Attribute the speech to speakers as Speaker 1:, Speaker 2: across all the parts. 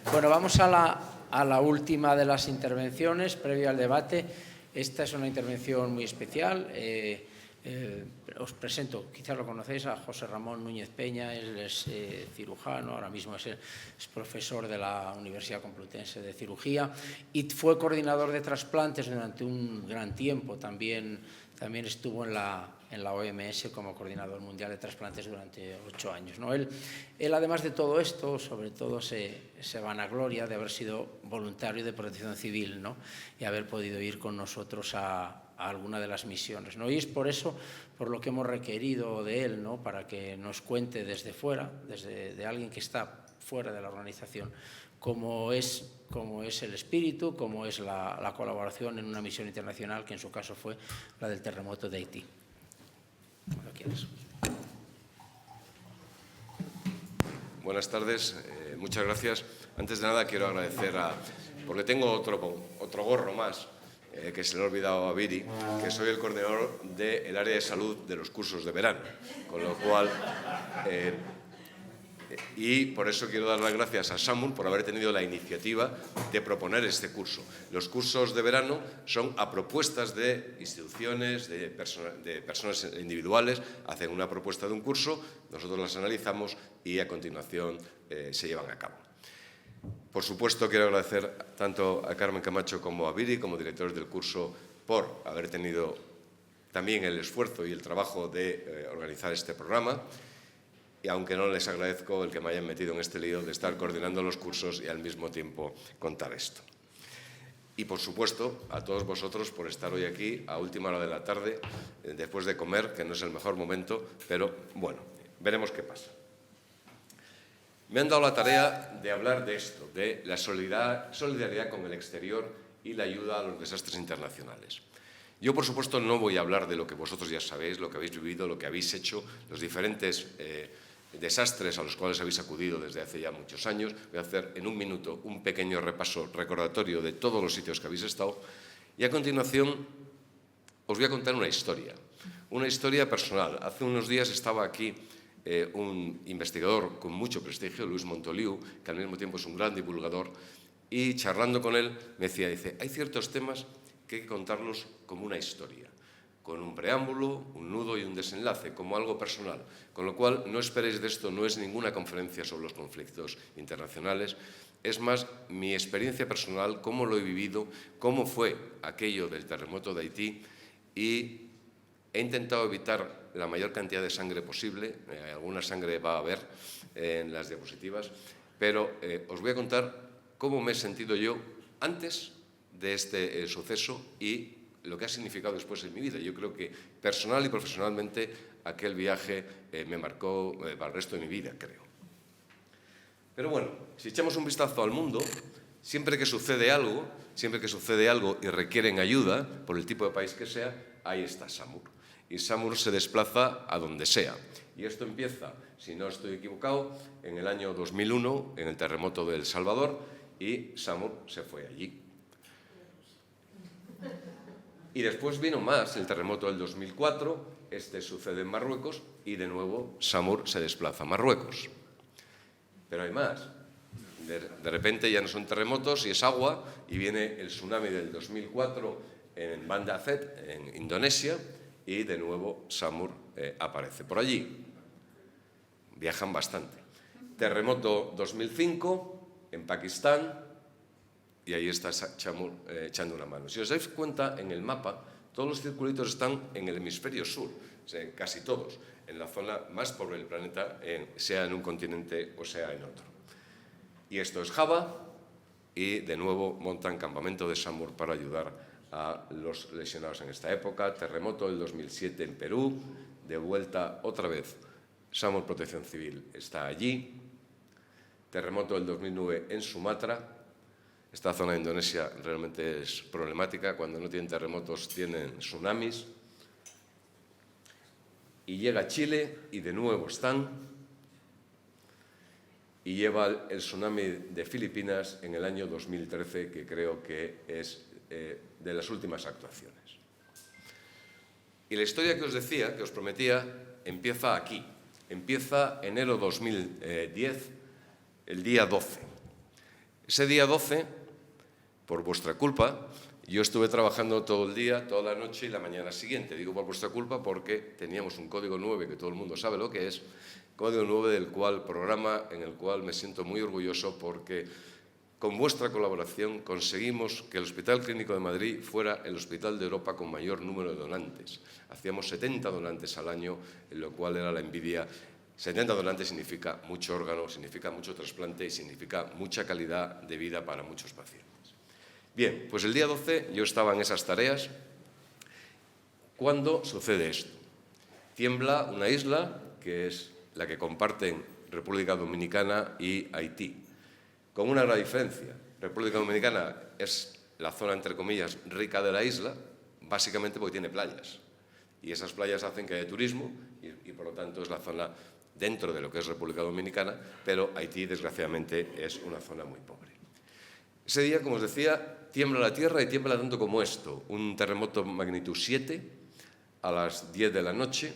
Speaker 1: Bueno, vamos a la última de las intervenciones, previo al debate. Esta es una intervención muy especial. Os presento, quizás lo conocéis, a José Ramón Núñez Peña. Él es cirujano, ahora mismo es profesor de la Universidad Complutense de Cirugía y fue coordinador de trasplantes durante un gran tiempo. También estuvo en la OMS como coordinador mundial de trasplantes durante 8 años, ¿no? Él, además de todo esto, sobre todo se vanagloria de haber sido voluntario de Protección Civil, ¿no? Y haber podido ir con nosotros a alguna de las misiones, ¿no? Y es por eso por lo que hemos requerido de él, ¿no? Para que nos cuente desde fuera, de alguien que está fuera de la organización, cómo es el espíritu, cómo es la colaboración en una misión internacional, que en su caso fue la del terremoto de Haití. Cuando quieras.
Speaker 2: Buenas tardes, muchas gracias. Antes de nada quiero agradecer porque tengo otro gorro más, que se le ha olvidado a Viri, que soy el coordinador del área de salud de los cursos de verano, con lo cual... y por eso quiero dar las gracias a SAMUR por haber tenido la iniciativa de proponer este curso. Los cursos de verano son a propuestas de instituciones, de personas individuales, hacen una propuesta de un curso, nosotros las analizamos y a continuación se llevan a cabo. Por supuesto, quiero agradecer tanto a Carmen Camacho como a Viri, como directores del curso, por haber tenido también el esfuerzo y el trabajo de organizar este programa. Y aunque no les agradezco el que me hayan metido en este lío de estar coordinando los cursos y al mismo tiempo contar esto. Y, por supuesto, a todos vosotros por estar hoy aquí a última hora de la tarde, después de comer, que no es el mejor momento, pero bueno, veremos qué pasa. Me han dado la tarea de hablar de esto, de la solidaridad con el exterior y la ayuda a los desastres internacionales. Yo, por supuesto, no voy a hablar de lo que vosotros ya sabéis, lo que habéis vivido, lo que habéis hecho, los diferentes desastres a los cuales habéis acudido desde hace ya muchos años. Voy a hacer en un minuto un pequeño repaso recordatorio de todos los sitios que habéis estado y a continuación os voy a contar una historia personal. Hace unos días estaba aquí un investigador con mucho prestigio, Luis Montoliu, que al mismo tiempo es un gran divulgador, y charlando con él me decía, hay ciertos temas que hay que contarlos como una historia, con un preámbulo, un nudo y un desenlace, como algo personal. Con lo cual, no esperéis de esto, no es ninguna conferencia sobre los conflictos internacionales, es más mi experiencia personal, cómo lo he vivido, cómo fue aquello del terremoto de Haití, y he intentado evitar la mayor cantidad de sangre posible, alguna sangre va a haber en las diapositivas, pero os voy a contar cómo me he sentido yo antes de este suceso y lo que ha significado después en mi vida. Yo creo que personal y profesionalmente aquel viaje me marcó para el resto de mi vida, creo. Pero bueno, si echamos un vistazo al mundo, siempre que sucede algo y requieren ayuda, por el tipo de país que sea, ahí está SAMUR. Y SAMUR se desplaza a donde sea. Y esto empieza, si no estoy equivocado, en el año 2001, en el terremoto de El Salvador, y SAMUR se fue allí. Y después vino más, el terremoto del 2004, este sucede en Marruecos, y de nuevo SAMUR se desplaza a Marruecos. Pero hay más. De repente ya no son terremotos y es agua, y viene el tsunami del 2004 en Banda Aceh, en Indonesia, y de nuevo SAMUR aparece por allí. Viajan bastante. Terremoto 2005 en Pakistán, y ahí está SAMUR echando una mano. Si os dais cuenta, en el mapa, todos los circulitos están en el hemisferio sur, o sea, casi todos, en la zona más pobre del planeta, sea en un continente o sea en otro. Y esto es Java, y de nuevo montan campamento de SAMUR para ayudar a los lesionados en esta época. Terremoto del 2007 en Perú, de vuelta otra vez SAMUR Protección Civil está allí. Terremoto del 2009 en Sumatra. Esta zona de Indonesia realmente es problemática. Cuando no tienen terremotos tienen tsunamis. Y llega Chile y de nuevo están. Y lleva el tsunami de Filipinas en el año 2013, que creo que es de las últimas actuaciones. Y la historia que os decía, que os prometía, empieza aquí. Empieza enero 2010, el día 12. Ese día 12, por vuestra culpa, yo estuve trabajando todo el día, toda la noche y la mañana siguiente. Digo por vuestra culpa porque teníamos un código 9, que todo el mundo sabe lo que es, código 9 programa en el cual me siento muy orgulloso porque con vuestra colaboración conseguimos que el Hospital Clínico de Madrid fuera el hospital de Europa con mayor número de donantes. Hacíamos 70 donantes al año, en lo cual era la envidia. 70 donantes significa mucho órgano, significa mucho trasplante y significa mucha calidad de vida para muchos pacientes. Bien, pues el día 12 yo estaba en esas tareas cuando sucede esto. Tiembla una isla, que es la que comparten República Dominicana y Haití, con una gran diferencia. República Dominicana es la zona, entre comillas, rica de la isla, básicamente porque tiene playas. Y esas playas hacen que haya turismo y por lo tanto es la zona dentro de lo que es República Dominicana, pero Haití, desgraciadamente, es una zona muy pobre. Ese día, como os decía, tiembla la tierra y tiembla tanto como esto. Un terremoto magnitud 7 a las 10 de la noche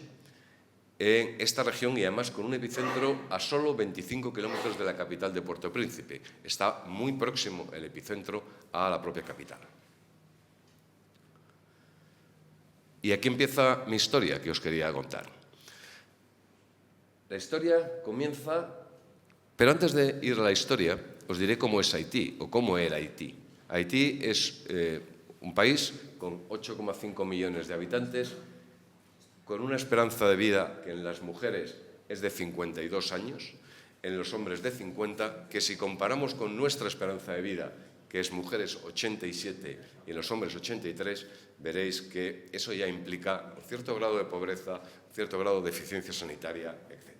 Speaker 2: en esta región y además con un epicentro a solo 25 kilómetros de la capital de Puerto Príncipe. Está muy próximo el epicentro a la propia capital. Y aquí empieza mi historia que os quería contar. La historia comienza, pero antes de ir a la historia, os diré cómo es Haití o cómo era Haití. Haití es un país con 8,5 millones de habitantes, con una esperanza de vida que en las mujeres es de 52 años, en los hombres de 50, que si comparamos con nuestra esperanza de vida, que es mujeres 87 y en los hombres 83, veréis que eso ya implica un cierto grado de pobreza, un cierto grado de deficiencia sanitaria, etc.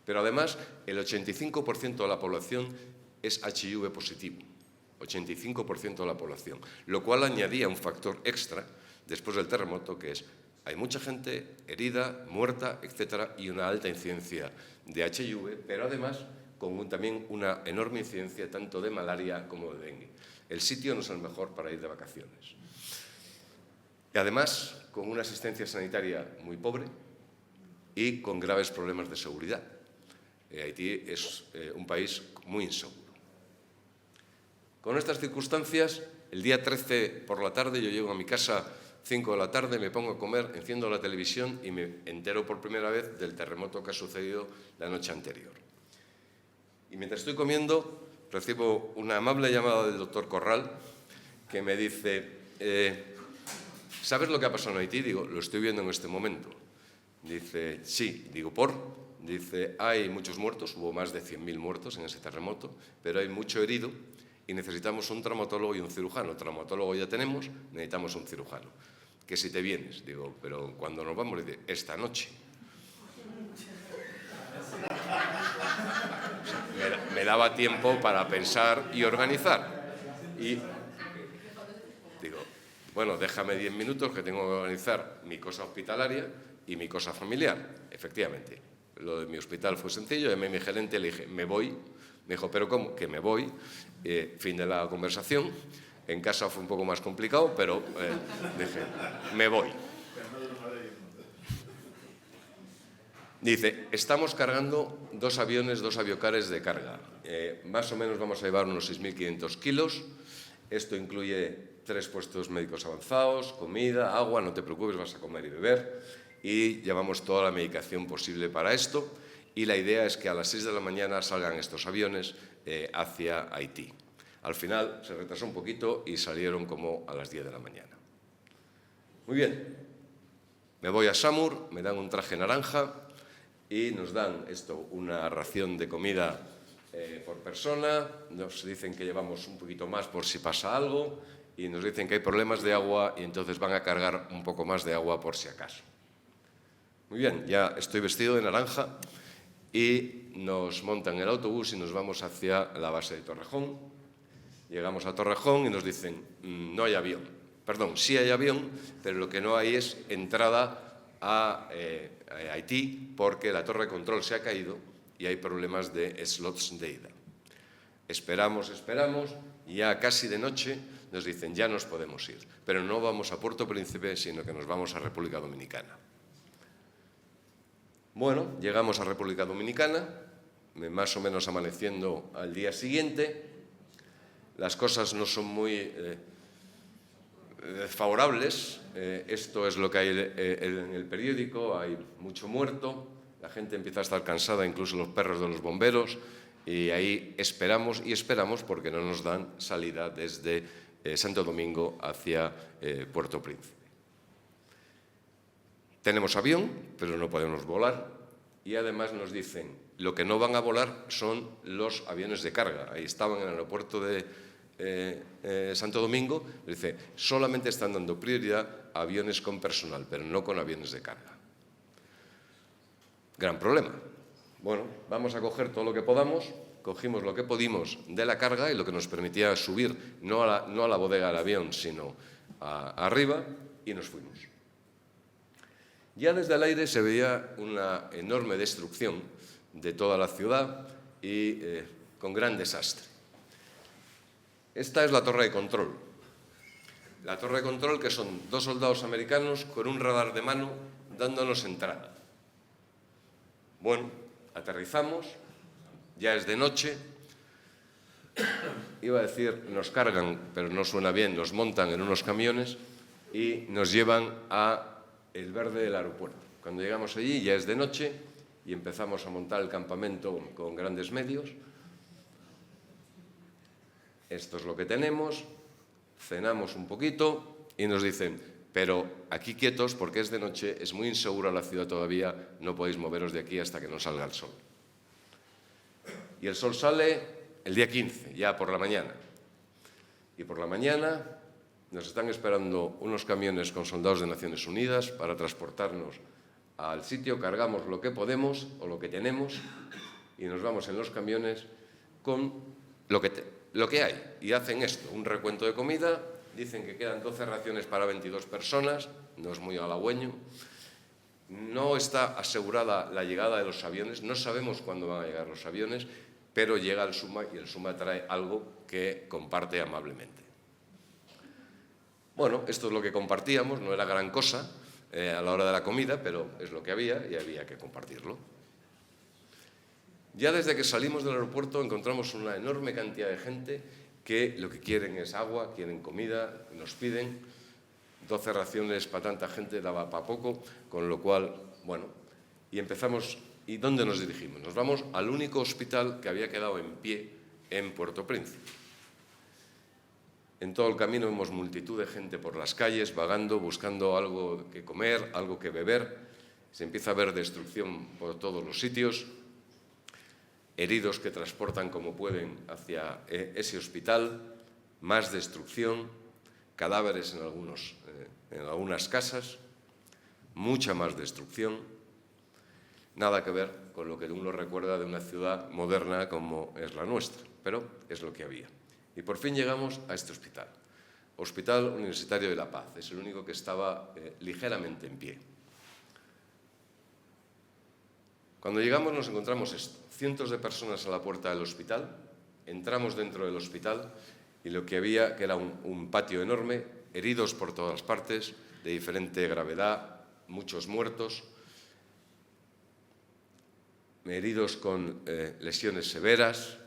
Speaker 2: Pero además, el 85% de la población es HIV positivo, 85% de la población, lo cual añadía un factor extra después del terremoto, que es hay mucha gente herida, muerta, etcétera, y una alta incidencia de HIV, pero además con también una enorme incidencia tanto de malaria como de dengue. El sitio no es el mejor para ir de vacaciones. Y además, con una asistencia sanitaria muy pobre y con graves problemas de seguridad. Haití es un país muy inseguro. Con estas circunstancias, el día 13 por la tarde yo llego a mi casa 5 de la tarde, me pongo a comer, enciendo la televisión y me entero por primera vez del terremoto que ha sucedido la noche anterior. Y mientras estoy comiendo, recibo una amable llamada del doctor Corral que me dice, ¿sabes lo que ha pasado en Haití? Digo, lo estoy viendo en este momento. Dice, sí. Digo, ¿por? Dice, hay muchos muertos, hubo más de 100.000 muertos en ese terremoto, pero hay mucho herido y necesitamos un traumatólogo y un cirujano. Traumatólogo ya tenemos, necesitamos un cirujano. Que si te vienes, digo, pero cuando nos vamos, dice, esta noche. Me daba tiempo para pensar y organizar. Y digo, bueno, déjame 10 minutos que tengo que organizar mi cosa hospitalaria y mi cosa familiar. Efectivamente, lo de mi hospital fue sencillo. Llamé a mi gerente, le dije, me voy. Me dijo, ¿pero cómo? Que me voy. Fin de la conversación. En casa fue un poco más complicado, pero dije, me voy. Dice, estamos cargando 2 aviones, 2 aviocares de carga. Más o menos vamos a llevar unos 6.500 kilos. Esto incluye 3 puestos médicos avanzados, comida, agua, no te preocupes, vas a comer y beber. Y llevamos toda la medicación posible para esto. Y la idea es que a las 6 de la mañana salgan estos aviones hacia Haití. Al final se retrasó un poquito y salieron como a las 10 de la mañana. Muy bien. Me voy a Samur, me dan un traje naranja y nos dan una ración de comida por persona. Nos dicen que llevamos un poquito más por si pasa algo y nos dicen que hay problemas de agua y entonces van a cargar un poco más de agua por si acaso. Muy bien, ya estoy vestido de naranja y nos montan el autobús y nos vamos hacia la base de Torrejón. Llegamos a Torrejón y nos dicen, no hay avión. Perdón, sí hay avión, pero lo que no hay es entrada a Haití porque la torre de control se ha caído y hay problemas de slots de ida. Esperamos y ya casi de noche nos dicen, ya nos podemos ir, pero no vamos a Puerto Príncipe, sino que nos vamos a República Dominicana. Bueno, llegamos a República Dominicana, más o menos amaneciendo al día siguiente, las cosas no son muy favorables. Esto es lo que hay en el periódico, hay mucho muerto, la gente empieza a estar cansada, incluso los perros de los bomberos, y ahí esperamos y esperamos porque no nos dan salida desde Santo Domingo hacia Puerto Príncipe. Tenemos avión, pero no podemos volar, y además nos dicen, lo que no van a volar son los aviones de carga. Ahí estaban en el aeropuerto de Santo Domingo, dice, solamente están dando prioridad a aviones con personal, pero no con aviones de carga. Gran problema. Bueno, vamos a coger todo lo que podamos, cogimos lo que pudimos de la carga y lo que nos permitía subir, no a la bodega del avión, sino arriba, y nos fuimos. Ya desde el aire se veía una enorme destrucción de toda la ciudad y con gran desastre. Esta es la torre de control. La torre de control, que son 2 soldados americanos con un radar de mano dándonos entrada. Bueno, aterrizamos, ya es de noche. Iba a decir, nos cargan, pero no suena bien, nos montan en unos camiones y nos llevan a el verde del aeropuerto. Cuando llegamos allí ya es de noche y empezamos a montar el campamento con grandes medios. Esto es lo que tenemos, cenamos un poquito y nos dicen, pero aquí quietos porque es de noche, es muy insegura la ciudad todavía, no podéis moveros de aquí hasta que no salga el sol. Y el sol sale el día 15, ya por la mañana. Y por la mañana nos están esperando unos camiones con soldados de Naciones Unidas para transportarnos al sitio, cargamos lo que podemos o lo que tenemos y nos vamos en los camiones con lo que hay. Y hacen esto, un recuento de comida, dicen que quedan 12 raciones para 22 personas, no es muy halagüeño. No está asegurada la llegada de los aviones, no sabemos cuándo van a llegar los aviones, pero llega el SUMA y el SUMA trae algo que comparte amablemente. Bueno, esto es lo que compartíamos, no era gran cosa a la hora de la comida, pero es lo que había y había que compartirlo. Ya desde que salimos del aeropuerto encontramos una enorme cantidad de gente que lo que quieren es agua, quieren comida, nos piden. 12 raciones para tanta gente daba para poco, con lo cual, bueno, y empezamos. ¿Y dónde nos dirigimos? Nos vamos al único hospital que había quedado en pie en Puerto Príncipe. En todo el camino vemos multitud de gente por las calles, vagando, buscando algo que comer, algo que beber. Se empieza a ver destrucción por todos los sitios, heridos que transportan como pueden hacia ese hospital, más destrucción, cadáveres en algunas casas, mucha más destrucción. Nada que ver con lo que uno recuerda de una ciudad moderna como es la nuestra, pero es lo que había. Y por fin llegamos a este hospital, Hospital Universitario de La Paz. Es el único que estaba ligeramente en pie. Cuando llegamos nos encontramos esto, cientos de personas a la puerta del hospital, entramos dentro del hospital y lo que había, que era un patio enorme, heridos por todas partes, de diferente gravedad, muchos muertos, heridos con lesiones severas,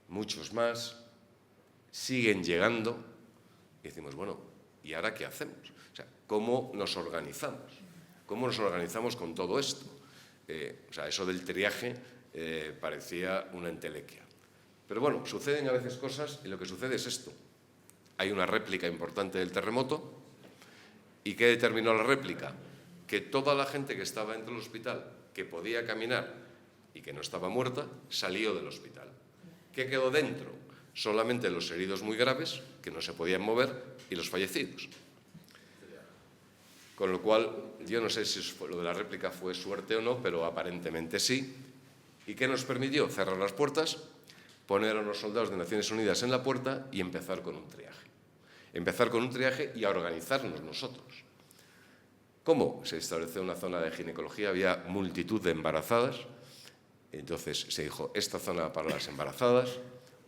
Speaker 2: muchos más, siguen llegando y decimos, bueno, ¿y ahora qué hacemos? O sea, ¿cómo nos organizamos? ¿Cómo nos organizamos con todo esto? O sea, eso del triaje parecía una entelequia. Pero bueno, suceden a veces cosas y lo que sucede es esto. Hay una réplica importante del terremoto. ¿Y qué determinó la réplica? Que toda la gente que estaba dentro del hospital, que podía caminar y que no estaba muerta, salió del hospital. ¿Qué quedó dentro? Solamente los heridos muy graves, que no se podían mover, y los fallecidos. Con lo cual, yo no sé si lo de la réplica fue suerte o no, pero aparentemente sí. ¿Y qué nos permitió? Cerrar las puertas, poner a los soldados de Naciones Unidas en la puerta y empezar con un triaje. Empezar con un triaje y a organizarnos nosotros. ¿Cómo? Se estableció una zona de ginecología, había multitud de embarazadas. Entonces se dijo, esta zona para las embarazadas,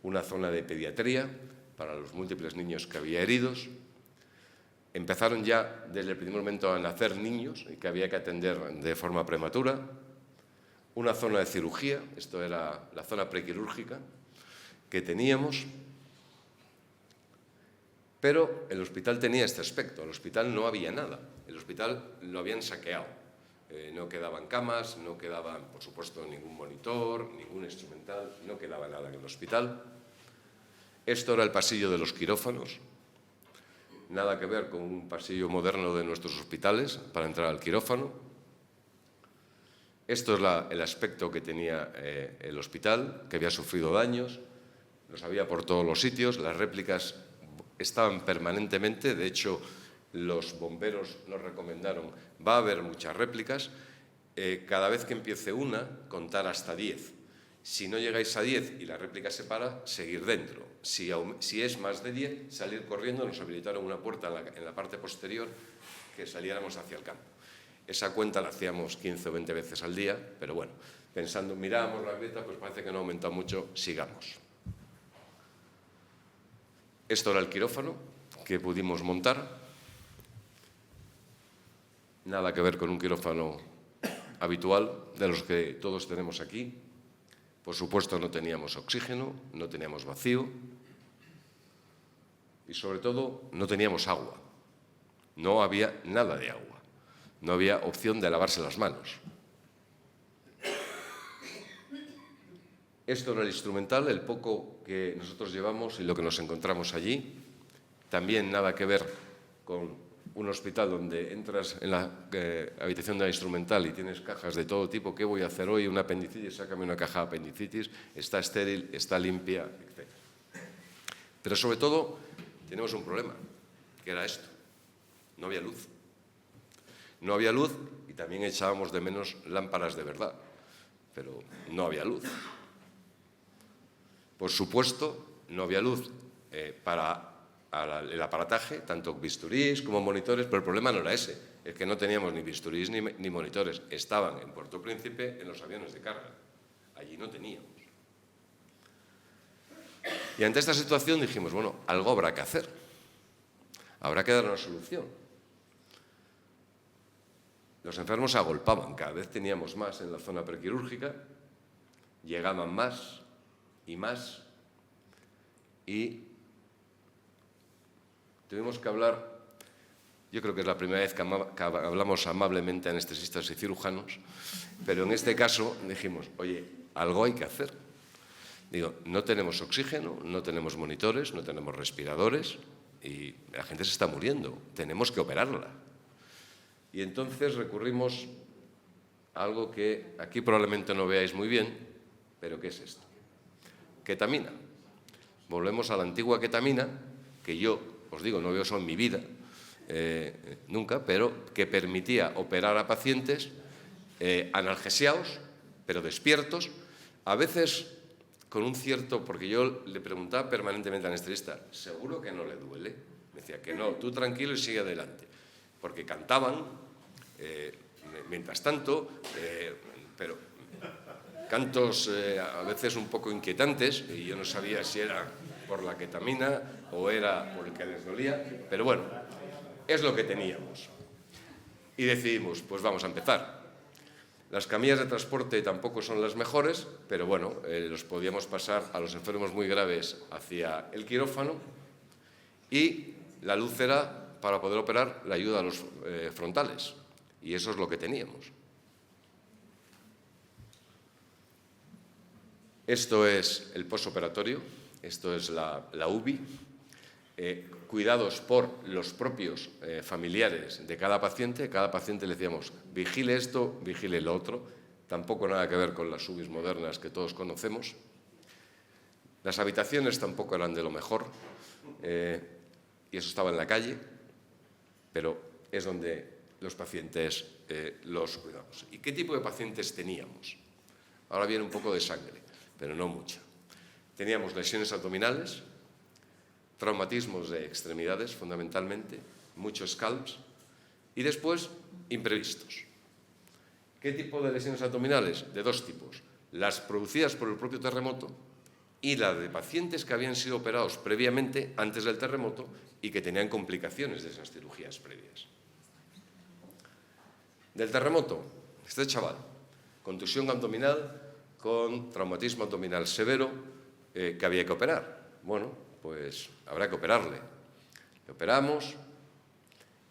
Speaker 2: una zona de pediatría para los múltiples niños que había heridos. Empezaron ya desde el primer momento a nacer niños y que había que atender de forma prematura. Una zona de cirugía, esto era la zona prequirúrgica, que teníamos, pero el hospital tenía este aspecto. El hospital no había nada. El hospital lo habían saqueado. No quedaban camas, no quedaban, por supuesto, ningún monitor, ningún instrumental, no quedaba nada en el hospital. Esto era el pasillo de los quirófanos. Nada que ver con un pasillo moderno de nuestros hospitales para entrar al quirófano. Esto es el aspecto que tenía el hospital, que había sufrido daños, los había por todos los sitios, las réplicas estaban permanentemente, de hecho los bomberos nos recomendaron, va a haber muchas réplicas, cada vez que empiece una, contar hasta 10. Si no llegáis a 10 y la réplica se para, seguir dentro. Si es más de 10, salir corriendo. Nos habilitaron una puerta en la parte posterior que saliéramos hacia el campo. Esa cuenta la hacíamos 15 o 20 veces al día, pero bueno, pensando, mirábamos la grieta, pues parece que no ha aumentado mucho, sigamos. Esto era el quirófano que pudimos montar. Nada que ver con un quirófano habitual, de los que todos tenemos aquí. Por supuesto, no teníamos oxígeno, no teníamos vacío y, sobre todo, no teníamos agua. No había nada de agua. No había opción de lavarse las manos. Esto era el instrumental, el poco que nosotros llevamos y lo que nos encontramos allí. También nada que ver con un hospital donde entras en la habitación de la instrumental y tienes cajas de todo tipo. ¿Qué voy a hacer hoy? Una apendicitis, sácame una caja de apendicitis. Está estéril, está limpia, etc. Pero sobre todo tenemos un problema, que era esto. No había luz. No había luz y también echábamos de menos lámparas de verdad, pero no había luz. Por supuesto, no había luz para el aparataje, tanto bisturís como monitores, pero el problema no era ese, es que no teníamos ni bisturís ni monitores. Estaban en Puerto Príncipe en los aviones de carga. Allí no teníamos. Y ante esta situación dijimos, bueno, algo habrá que hacer. Habrá que dar una solución. Los enfermos se agolpaban, cada vez teníamos más en la zona prequirúrgica, llegaban más y más, y tuvimos que hablar, yo creo que es la primera vez que hablamos amablemente a anestesistas y cirujanos, pero en este caso dijimos, oye, algo hay que hacer. Digo, no tenemos oxígeno, no tenemos monitores, no tenemos respiradores y la gente se está muriendo, tenemos que operarla. Y entonces recurrimos a algo que aquí probablemente no veáis muy bien, pero ¿qué es esto? Ketamina. Volvemos a la antigua ketamina, que yo, os digo, no veo eso en mi vida, nunca, pero que permitía operar a pacientes analgesiados, pero despiertos, a veces con un cierto, porque yo le preguntaba permanentemente al anestesista, ¿seguro que no le duele? Me decía que no, tú tranquilo y sigue adelante. Porque cantaban, mientras tanto, pero cantos a veces un poco inquietantes, y yo no sabía si era por la ketamina o era por el que les dolía, pero bueno, es lo que teníamos. Y decidimos, pues vamos a empezar. Las camillas de transporte tampoco son las mejores, pero bueno, los podíamos pasar a los enfermos muy graves hacia el quirófano, y la luz era, para poder operar, la ayuda a los frontales, y eso es lo que teníamos. Esto es el postoperatorio, esto es la UBI, cuidados por los propios familiares de cada paciente le decíamos, vigile esto, vigile lo otro, tampoco nada que ver con las UBIs modernas que todos conocemos. Las habitaciones tampoco eran de lo mejor, y eso estaba en la calle, pero es donde los pacientes los cuidamos. ¿Y qué tipo de pacientes teníamos? Ahora viene un poco de sangre, pero no mucha. Teníamos lesiones abdominales, traumatismos de extremidades, fundamentalmente, muchos scalps, y después imprevistos. ¿Qué tipo de lesiones abdominales? De dos tipos. Las producidas por el propio terremoto y las de pacientes que habían sido operados previamente, antes del terremoto, y que tenían complicaciones de esas cirugías previas. Del terremoto, este chaval, contusión abdominal con traumatismo abdominal severo, que había que operar. Bueno, pues habrá que operarle. Le operamos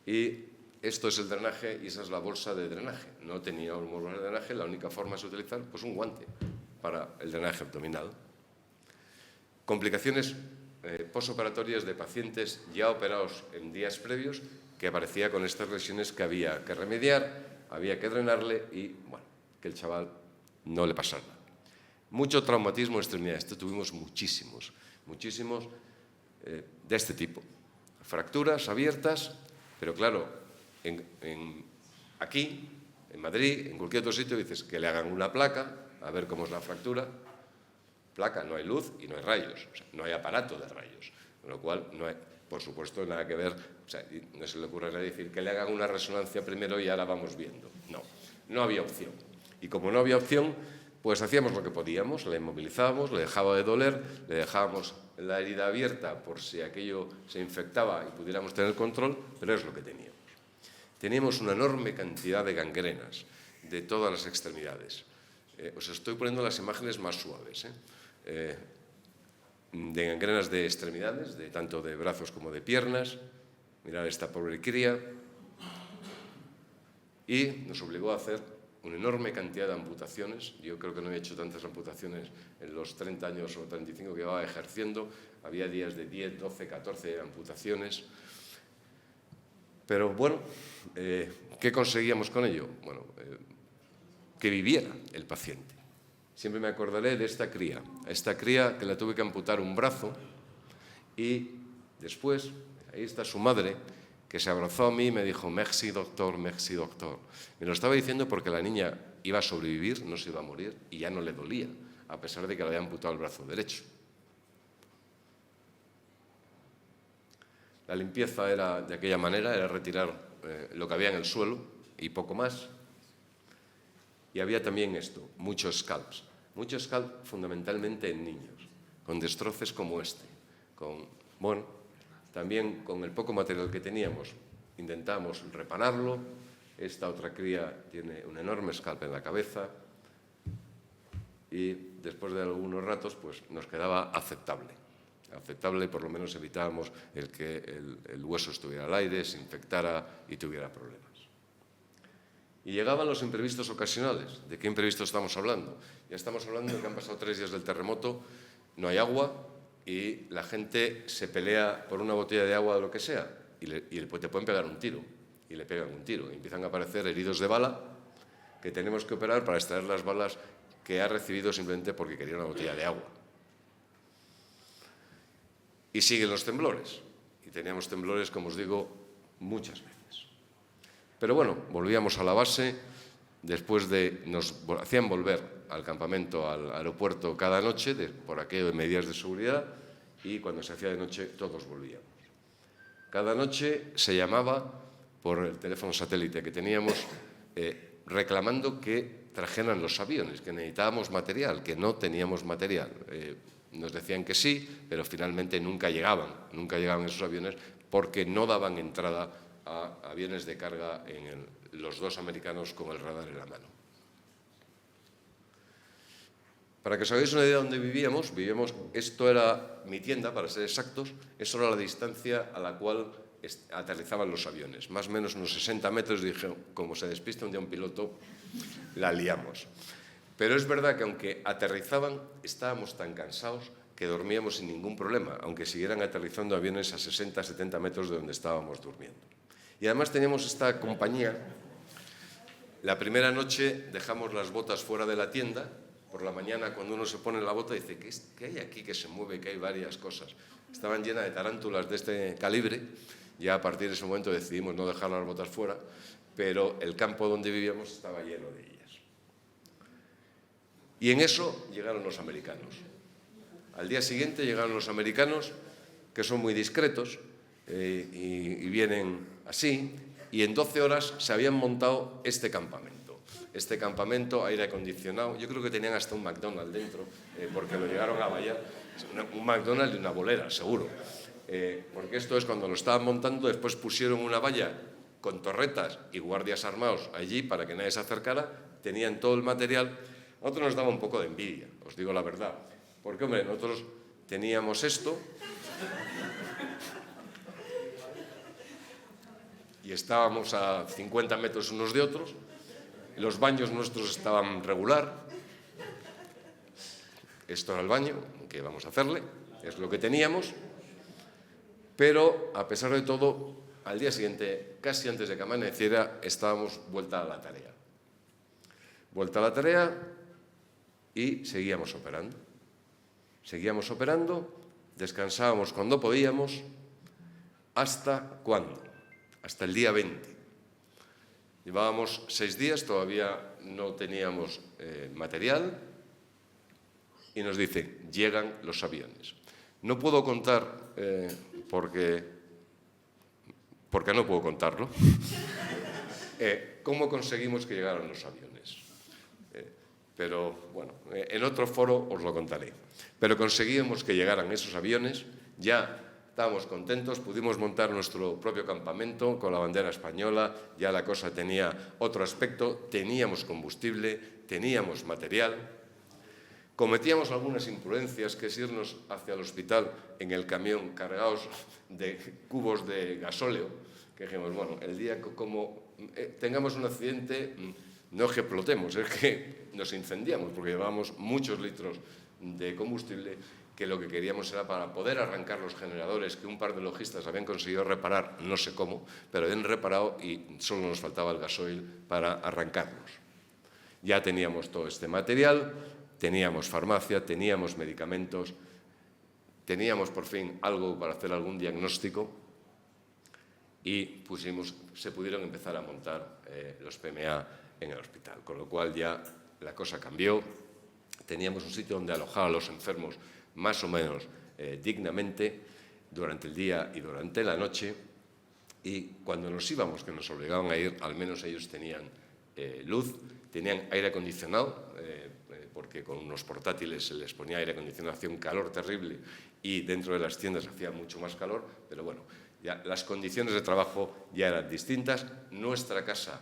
Speaker 2: y esto es el drenaje y esa es la bolsa de drenaje. No teníamos bolsa de drenaje, la única forma es utilizar pues, un guante para el drenaje abdominal. Complicaciones posoperatorias de pacientes ya operados en días previos que aparecía con estas lesiones que había que remediar, había que drenarle y, bueno, que el chaval no le pasara. Mucho traumatismo de extremidades. Tuvimos muchísimos de este tipo. Fracturas abiertas, pero claro, aquí, en Madrid, en cualquier otro sitio, dices que le hagan una placa, a ver cómo es la fractura. Placa, no hay luz y no hay rayos, o sea, no hay aparato de rayos, con lo cual no hay, por supuesto, nada que ver, o sea, no se le ocurre decir que le hagan una resonancia primero y ahora vamos viendo. No había opción. Y como no había opción, pues hacíamos lo que podíamos, le inmovilizábamos, le dejaba de doler, le dejábamos la herida abierta por si aquello se infectaba y pudiéramos tener control, pero es lo que teníamos. Teníamos una enorme cantidad de gangrenas de todas las extremidades. Os estoy poniendo las imágenes más suaves, de gangrenas de extremidades, tanto de brazos como de piernas. Mirad esta pobre cría. Y nos obligó a hacer una enorme cantidad de amputaciones. Yo creo que no he hecho tantas amputaciones en los 30 años o 35 que llevaba ejerciendo. Había días de 10, 12, 14 amputaciones. Pero bueno, ¿qué conseguíamos con ello? Bueno, que viviera el paciente. Siempre me acordaré de esta cría que la tuve que amputar un brazo y después, ahí está su madre, que se abrazó a mí y me dijo, merci doctor, merci doctor. Me lo estaba diciendo porque la niña iba a sobrevivir, no se iba a morir y ya no le dolía, a pesar de que le había amputado el brazo derecho. La limpieza era de aquella manera, era retirar lo que había en el suelo y poco más. Y había también esto, muchos scalps. Muchos scalps fundamentalmente en niños, con destroces como este. También con el poco material que teníamos, intentamos repararlo. Esta otra cría tiene un enorme scalp en la cabeza y después de algunos ratos pues, nos quedaba aceptable. Aceptable, por lo menos evitábamos el que el hueso estuviera al aire, se infectara y tuviera problemas. Y llegaban los imprevistos ocasionales. ¿De qué imprevistos estamos hablando? Ya estamos hablando de que han pasado 3 días del terremoto, no hay agua y la gente se pelea por una botella de agua o lo que sea y te pueden pegar un tiro y le pegan un tiro. Y empiezan a aparecer heridos de bala que tenemos que operar para extraer las balas que ha recibido simplemente porque quería una botella de agua. Y siguen los temblores. Y teníamos temblores, como os digo, muchas veces. Pero bueno, volvíamos a la base, nos hacían volver al campamento, al aeropuerto cada noche, por aquello de medidas de seguridad, y cuando se hacía de noche todos volvíamos. Cada noche se llamaba por el teléfono satélite que teníamos, reclamando que trajeran los aviones, que necesitábamos material, que no teníamos material. Nos decían que sí, pero finalmente nunca llegaban esos aviones porque no daban entrada a aviones de carga en los 2 americanos con el radar en la mano. Para que os hagáis una idea de dónde vivíamos, esto era mi tienda, para ser exactos, eso era la distancia a la cual aterrizaban los aviones, más o menos unos 60 metros, dije, como se despista un día un piloto, la liamos. Pero es verdad que aunque aterrizaban, estábamos tan cansados que dormíamos sin ningún problema, aunque siguieran aterrizando aviones a 60, 70 metros de donde estábamos durmiendo. Y además teníamos esta compañía. La primera noche dejamos las botas fuera de la tienda. Por la mañana, cuando uno se pone la bota, dice, ¿qué hay aquí que se mueve? Que hay varias cosas. Estaban llenas de tarántulas de este calibre. Ya a partir de ese momento decidimos no dejar las botas fuera, pero el campo donde vivíamos estaba lleno de ellas. Y en eso llegaron los americanos. Al día siguiente llegaron los americanos, que son muy discretos, y vienen así, y en 12 horas se habían montado este campamento. Este campamento, aire acondicionado, yo creo que tenían hasta un McDonald's dentro, porque lo llegaron a vallar, un McDonald's y una bolera, seguro. Porque esto es cuando lo estaban montando, después pusieron una valla con torretas y guardias armados allí para que nadie se acercara, tenían todo el material. A nosotros nos daba un poco de envidia, os digo la verdad, Porque, hombre, nosotros teníamos esto y estábamos a 50 metros unos de otros, los baños nuestros estaban regular. Esto era el baño, ¿qué vamos a hacerle? Es lo que teníamos. Pero, a pesar de todo, al día siguiente, casi antes de que amaneciera, estábamos vuelta a la tarea. Vuelta a la tarea y seguíamos operando. Seguíamos operando, descansábamos cuando podíamos. ¿Hasta cuándo? Hasta el día 20. Llevábamos 6 días, todavía no teníamos material y nos dicen, llegan los aviones. No puedo contar, porque no puedo contarlo, cómo conseguimos que llegaran los aviones. Pero, bueno, en otro foro os lo contaré. Pero conseguimos que llegaran esos aviones, ya estábamos contentos, pudimos montar nuestro propio campamento con la bandera española, ya la cosa tenía otro aspecto, teníamos combustible, teníamos material. Cometíamos algunas imprudencias, que es irnos hacia el hospital en el camión cargados de cubos de gasóleo, que dijimos, bueno, el día como tengamos un accidente, no es que explotemos, es que nos incendiamos, porque llevábamos muchos litros de combustible, que lo que queríamos era para poder arrancar los generadores que un par de lojistas habían conseguido reparar, no sé cómo, pero habían reparado y solo nos faltaba el gasoil para arrancarlos. Ya teníamos todo este material, teníamos farmacia, teníamos medicamentos, teníamos por fin algo para hacer algún diagnóstico y se pudieron empezar a montar los PMA en el hospital, con lo cual ya la cosa cambió. Teníamos un sitio donde alojar a los enfermos más o menos dignamente durante el día y durante la noche, y cuando nos íbamos, que nos obligaban a ir, al menos ellos tenían luz, tenían aire acondicionado, porque con unos portátiles se les ponía aire acondicionado, hacía un calor terrible y dentro de las tiendas hacía mucho más calor, pero bueno, ya las condiciones de trabajo ya eran distintas. Nuestra casa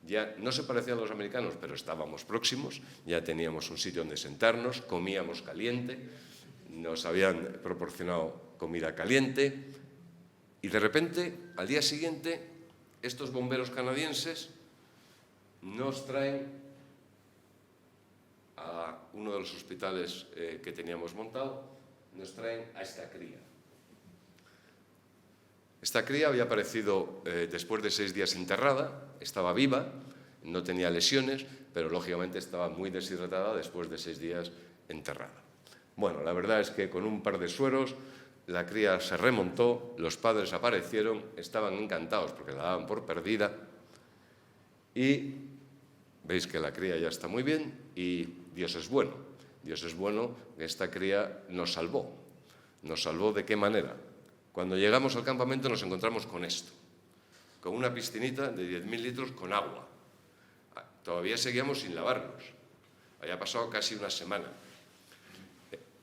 Speaker 2: ya no se parecía a los americanos, pero estábamos próximos, ya teníamos un sitio donde sentarnos, comíamos caliente, nos habían proporcionado comida caliente y de repente, al día siguiente, estos bomberos canadienses nos traen a uno de los hospitales que teníamos montado, nos traen a esta cría. Esta cría había aparecido después de 6 días enterrada, estaba viva, no tenía lesiones, pero lógicamente estaba muy deshidratada después de 6 días enterrada. Bueno, la verdad es que con un par de sueros la cría se remontó, los padres aparecieron, estaban encantados porque la daban por perdida y veis que la cría ya está muy bien y Dios es bueno. Dios es bueno, que esta cría nos salvó. ¿Nos salvó de qué manera? Cuando llegamos al campamento nos encontramos con esto, con una piscinita de 10.000 litros con agua. Todavía seguíamos sin lavarnos. Había pasado casi una semana.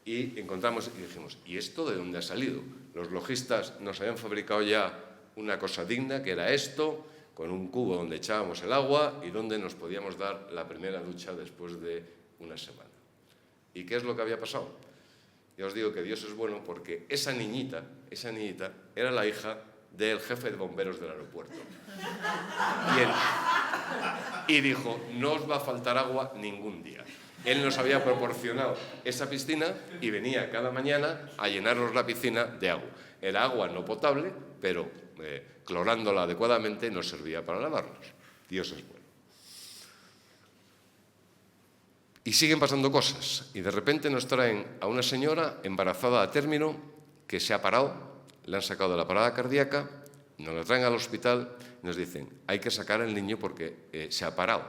Speaker 2: Y encontramos y dijimos, ¿y esto de dónde ha salido? Los lojistas nos habían fabricado ya una cosa digna, que era esto, con un cubo donde echábamos el agua y donde nos podíamos dar la primera ducha después de una semana. ¿Y qué es lo que había pasado? Ya os digo que Dios es bueno porque esa niñita era la hija del jefe de bomberos del aeropuerto. Y dijo, no os va a faltar agua ningún día. Él nos había proporcionado esa piscina y venía cada mañana a llenarnos la piscina de agua. Era agua no potable, pero clorándola adecuadamente nos servía para lavarnos. Dios es bueno. Y siguen pasando cosas. Y de repente nos traen a una señora embarazada a término que se ha parado, le han sacado de la parada cardíaca, nos la traen al hospital y nos dicen, hay que sacar al niño porque se ha parado.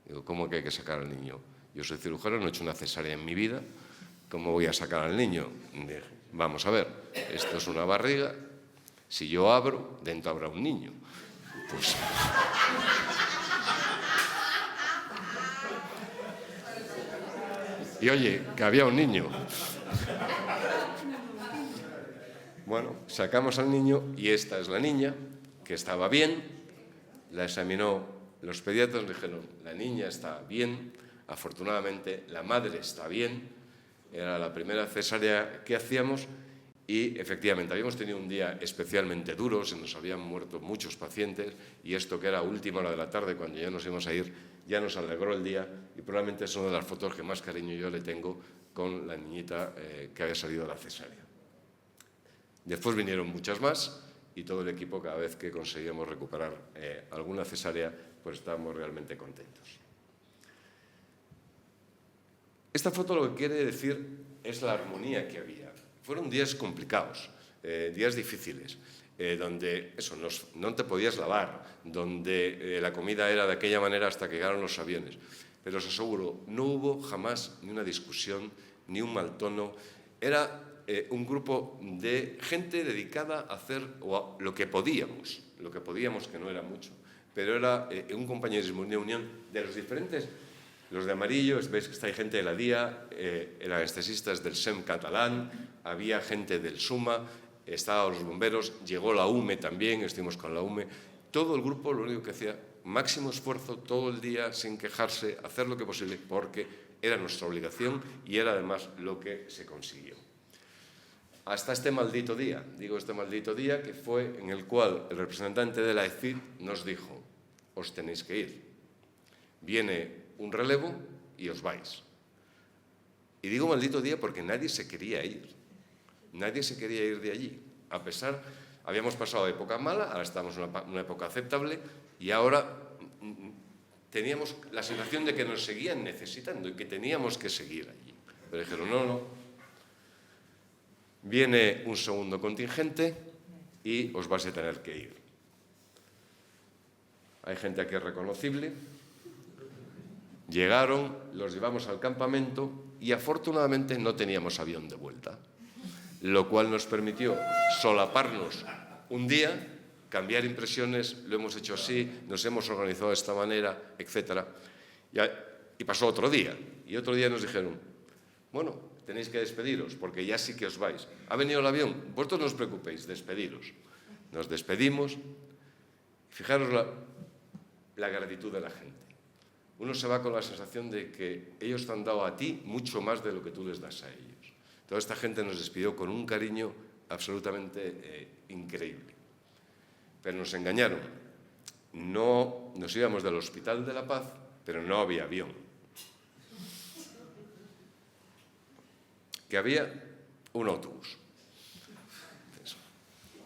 Speaker 2: Digo, ¿cómo que hay que sacar al niño? Yo soy cirujano, no he hecho una cesárea en mi vida, ¿cómo voy a sacar al niño? Dije, vamos a ver, esto es una barriga, si yo abro, dentro habrá un niño. Pues... Y oye, que había un niño. Bueno, sacamos al niño y esta es la niña, que estaba bien, la examinó los pediatras, dijeron, la niña está bien, afortunadamente la madre está bien, era la primera cesárea que hacíamos y efectivamente habíamos tenido un día especialmente duro, se nos habían muerto muchos pacientes y esto que era última hora de la tarde, cuando ya nos íbamos a ir, ya nos alegró el día y probablemente es una de las fotos que más cariño yo le tengo con la niñita que había salido de la cesárea. Después vinieron muchas más y todo el equipo, cada vez que conseguíamos recuperar alguna cesárea, pues estábamos realmente contentos. Esta foto lo que quiere decir es la armonía que había. Fueron días complicados, días difíciles, donde eso, no te podías lavar, donde la comida era de aquella manera hasta que llegaron los aviones. Pero os aseguro, no hubo jamás ni una discusión, ni un mal tono. Era un grupo de gente dedicada a hacer lo que podíamos, que no era mucho, pero era un compañerismo, una unión de los diferentes. Los de amarillo, veis que está ahí gente de la DIA, eran anestesistas del SEM catalán, había gente del SUMA, estaban los bomberos, llegó la UME también, estuvimos con la UME. Todo el grupo lo único que hacía, máximo esfuerzo todo el día, sin quejarse, hacer lo que posible, porque era nuestra obligación y era además lo que se consiguió. Hasta este maldito día, digo este maldito día, que fue en el cual el representante de la ECID nos dijo, os tenéis que ir. Viene un relevo y os vais. Y digo maldito día porque nadie se quería ir. Nadie se quería ir de allí. A pesar, habíamos pasado época mala, ahora estamos en una época aceptable y ahora teníamos la sensación de que nos seguían necesitando y que teníamos que seguir allí. Pero dijeron, no. Viene un segundo contingente y os vais a tener que ir. Hay gente aquí reconocible. Llegaron, los llevamos al campamento y afortunadamente no teníamos avión de vuelta, lo cual nos permitió solaparnos un día, cambiar impresiones, lo hemos hecho así, nos hemos organizado de esta manera, etc. Y pasó otro día, y otro día nos dijeron, bueno, tenéis que despediros, porque ya sí que os vais. ¿Ha venido el avión? Vosotros no os preocupéis, despediros. Nos despedimos. Fijaros la gratitud de la gente. Uno se va con la sensación de que ellos te han dado a ti mucho más de lo que tú les das a ellos. Toda esta gente nos despidió con un cariño absolutamente increíble. Pero nos engañaron. No, nos íbamos del Hospital de la Paz, pero no había avión. Que había un autobús.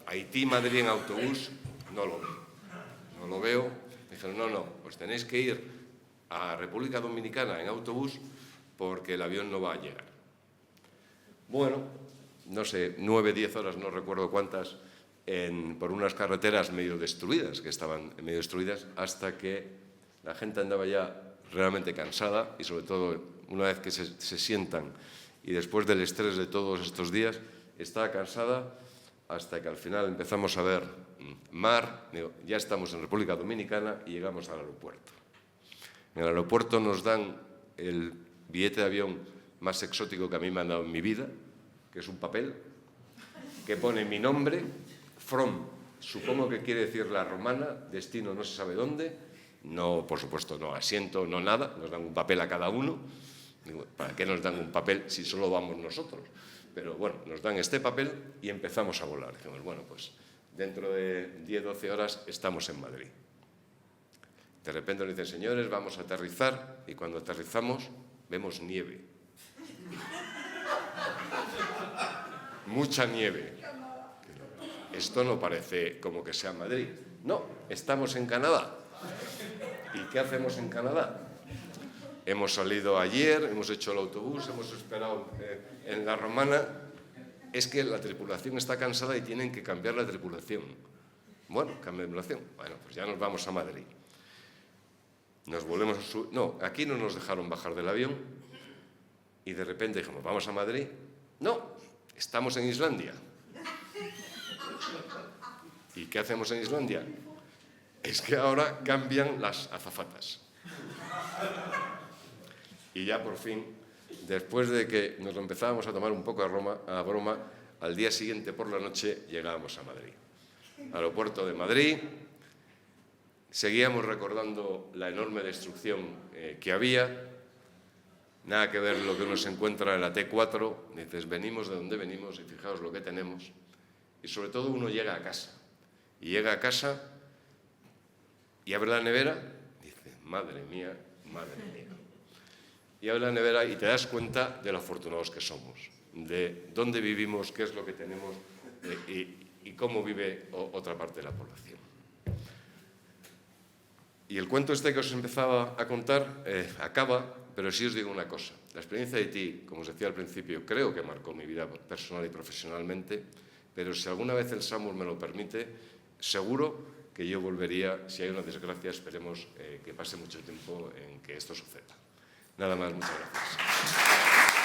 Speaker 2: Haití-Madrid en autobús, no lo veo. No lo veo. Dijeron, no, os tenéis que ir a República Dominicana en autobús porque el avión no va a llegar. Bueno, no sé, 9, 10 horas, no recuerdo cuántas, por unas carreteras medio destruidas, que estaban medio destruidas, hasta que la gente andaba ya realmente cansada y sobre todo una vez que se sientan y después del estrés de todos estos días, estaba cansada hasta que al final empezamos a ver mar, ya estamos en República Dominicana y llegamos al aeropuerto. En el aeropuerto nos dan el billete de avión más exótico que a mí me han dado en mi vida, que es un papel que pone mi nombre, from, supongo que quiere decir la romana, destino no se sabe dónde, no, por supuesto, no asiento, no nada, nos dan un papel a cada uno. Digo, ¿para qué nos dan un papel si solo vamos nosotros? Pero bueno, nos dan este papel y empezamos a volar. Dijimos, bueno, pues dentro de 10, 12 horas estamos en Madrid. De repente nos dicen, señores, vamos a aterrizar, y cuando aterrizamos vemos nieve. Mucha nieve. Esto no parece como que sea Madrid. No, estamos en Canadá. ¿Y qué hacemos en Canadá? Hemos salido ayer, hemos hecho el autobús, hemos esperado en la romana. Es que la tripulación está cansada y tienen que cambiar la tripulación. Bueno, cambia de tripulación. Bueno, pues ya nos vamos a Madrid. Nos volvemos a subir. No, aquí no nos dejaron bajar del avión y de repente dijimos, ¿vamos a Madrid? No, estamos en Islandia. ¿Y qué hacemos en Islandia? Es que ahora cambian las azafatas. Y ya por fin, después de que nos lo empezábamos a tomar un poco a broma, al día siguiente por la noche llegábamos a Madrid. Aeropuerto de Madrid. Seguíamos recordando la enorme destrucción que había. nada que ver lo que uno se encuentra en la T4, dices, venimos de donde venimos y fijaos lo que tenemos. Y sobre todo uno llega a casa. Y llega a casa y abre la nevera, dice, madre mía, madre mía. Y abre la nevera y te das cuenta de lo afortunados que somos, de dónde vivimos, qué es lo que tenemos y cómo vive otra parte de la población. Y el cuento este que os empezaba a contar acaba, pero sí os digo una cosa. La experiencia de Haití, como os decía al principio, creo que marcó mi vida personal y profesionalmente, pero si alguna vez el SAMUR me lo permite, seguro que yo volvería, si hay una desgracia, esperemos que pase mucho tiempo en que esto suceda. Nada más, muchas gracias.